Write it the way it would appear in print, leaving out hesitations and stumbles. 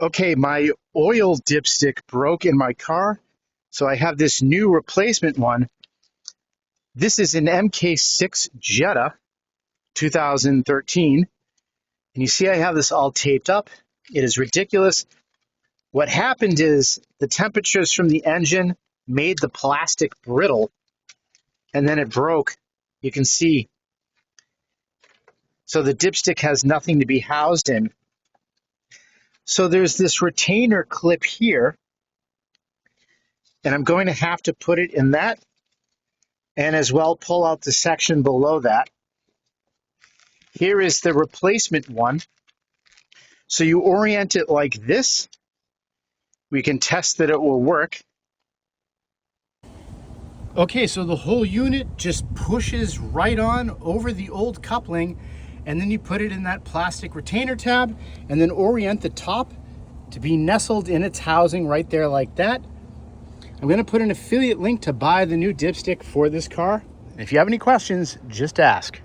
Okay, my oil dipstick broke in my car, so I have this new replacement one. This is an MK6 Jetta 2013, and you see I have this all taped up. It is ridiculous. What happened is the temperatures from the engine made the plastic brittle, and then it broke. You can see. So the dipstick has nothing to be housed in. So there's this retainer clip here, and I'm going to have to put it in that and as well pull out the section below that. Here is the replacement one. So you orient it like this. We can test that it will work. Okay, so the whole unit just pushes right on over the old coupling, and then you put it in that plastic retainer tab and then orient the top to be nestled in its housing right there like that. I'm going to put an affiliate link to buy the new dipstick for this car. If you have any questions, just ask.